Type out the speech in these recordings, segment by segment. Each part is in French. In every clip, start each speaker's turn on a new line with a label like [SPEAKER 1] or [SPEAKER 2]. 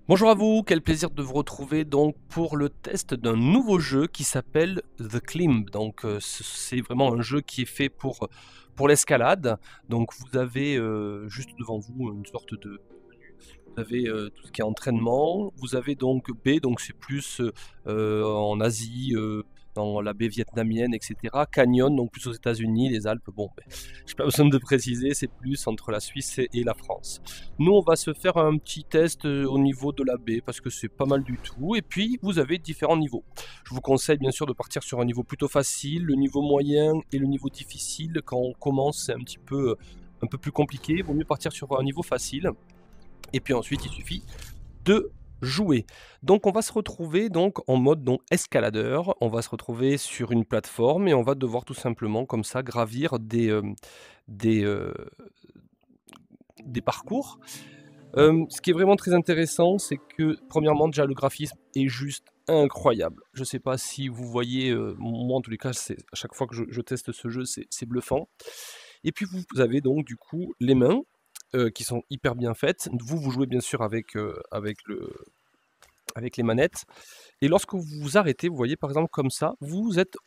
[SPEAKER 1] Bonjour à vous, quel plaisir de vous retrouver donc pour le test d'un nouveau jeu qui s'appelle The Climb. Donc c'est vraiment un jeu qui est fait pour l'escalade. Donc vous avez juste devant vous une sorte de... Vous avez tout ce qui est entraînement, vous avez donc B, donc c'est plus en Asie, dans la baie vietnamienne, etc. Canyon, donc plus aux États-Unis, les Alpes, bon, ben, j'ai pas besoin de préciser, c'est plus entre la Suisse et la France. Nous, on va se faire un petit test au niveau de la baie parce que c'est pas mal du tout. Et puis, vous avez différents niveaux. Je vous conseille bien sûr de partir sur un niveau plutôt facile, le niveau moyen et le niveau difficile. Quand on commence, c'est un peu plus compliqué. Il vaut mieux partir sur un niveau facile. Et puis ensuite, il suffit de jouer. Donc on va se retrouver donc en mode donc escaladeur. On va se retrouver sur une plateforme et on va devoir tout simplement comme ça gravir des, euh, des parcours. Ce qui est vraiment très intéressant, c'est que premièrement déjà le graphisme est juste incroyable. Je ne sais pas si vous voyez, moi en tous les cas, à chaque fois que je teste ce jeu, c'est bluffant. Et puis vous avez donc du coup les mains qui sont hyper bien faites. Vous jouez bien sûr avec les manettes. Et lorsque vous vous arrêtez, vous voyez par exemple comme ça, vous êtes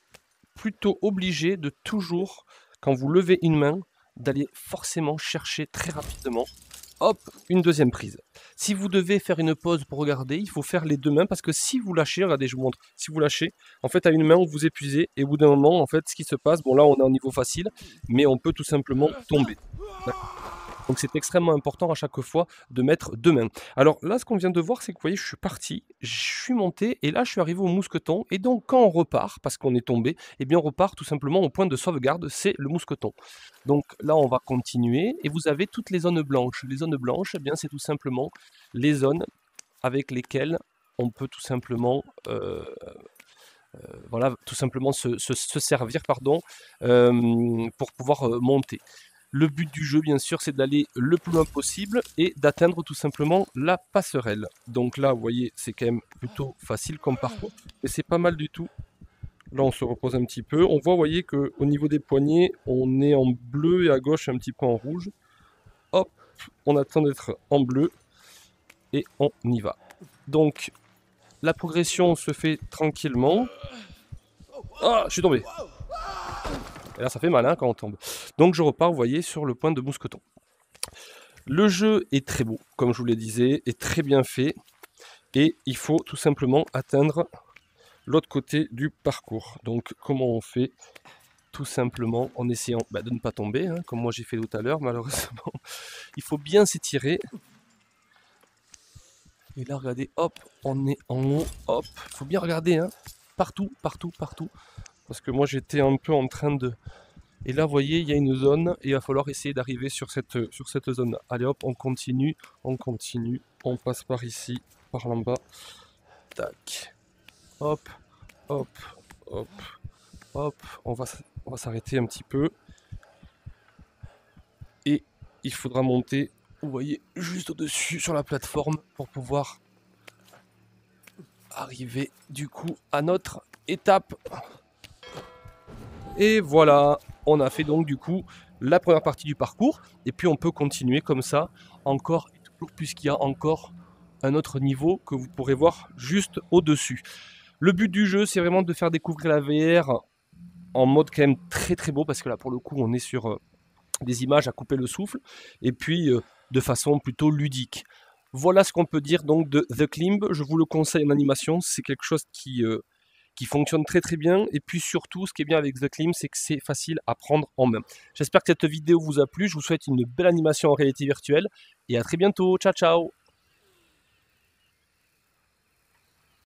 [SPEAKER 1] plutôt obligé de toujours, quand vous levez une main, d'aller forcément chercher très rapidement, hop, une deuxième prise. Si vous devez faire une pause pour regarder, il faut faire les deux mains parce que si vous lâchez, regardez, je vous montre, si vous lâchez, en fait à une main, vous vous épuisez et au bout d'un moment, en fait, ce qui se passe, bon là on est en niveau facile, mais on peut tout simplement tomber. Donc c'est extrêmement important à chaque fois de mettre deux mains. Alors là, ce qu'on vient de voir, c'est que vous voyez, je suis parti, je suis monté, et là, je suis arrivé au mousqueton. Et donc, quand on repart, parce qu'on est tombé, eh bien, on repart tout simplement au point de sauvegarde, c'est le mousqueton. Donc là, on va continuer, et vous avez toutes les zones blanches. Les zones blanches, eh bien, c'est tout simplement les zones avec lesquelles on peut tout simplement, voilà, tout simplement se servir, pardon, pour pouvoir monter. Le but du jeu, bien sûr, c'est d'aller le plus loin possible et d'atteindre tout simplement la passerelle. Donc là, vous voyez, c'est quand même plutôt facile comme parcours, mais c'est pas mal du tout. Là, on se repose un petit peu. On voit, vous voyez, qu'au niveau des poignets, on est en bleu et à gauche un petit peu en rouge. Hop, on attend d'être en bleu et on y va. Donc, la progression se fait tranquillement. Ah, je suis tombé. Et là, ça fait mal hein, quand on tombe. Donc, je repars, vous voyez, sur le point de mousqueton. Le jeu est très beau, comme je vous le disais, est très bien fait. Et il faut tout simplement atteindre l'autre côté du parcours. Donc, comment on fait? Tout simplement en essayant de ne pas tomber, hein, comme moi j'ai fait tout à l'heure, malheureusement. Il faut bien s'étirer. Et là, regardez, hop, on est en haut, hop. Il faut bien regarder, hein, partout, partout, partout. Parce que moi j'étais un peu en train de... Et là, vous voyez, il y a une zone et il va falloir essayer d'arriver sur cette zone-là. Allez hop, on continue, on passe par ici, par là bas. Tac. Hop, hop, hop, hop. On va s'arrêter un petit peu. Et il faudra monter, vous voyez, juste au-dessus sur la plateforme pour pouvoir arriver du coup à notre étape. Et voilà, on a fait donc du coup la première partie du parcours. Et puis on peut continuer comme ça, encore et toujours, puisqu'il y a encore un autre niveau que vous pourrez voir juste au-dessus. Le but du jeu, c'est vraiment de faire découvrir la VR en mode quand même très très beau, parce que là pour le coup on est sur des images à couper le souffle, et puis de façon plutôt ludique. Voilà ce qu'on peut dire donc de The Climb. Je vous le conseille en animation, c'est quelque chose qui fonctionne très très bien. Et puis surtout, ce qui est bien avec The Climb, c'est que c'est facile à prendre en main. J'espère que cette vidéo vous a plu. Je vous souhaite une belle animation en réalité virtuelle et à très bientôt. Ciao ciao.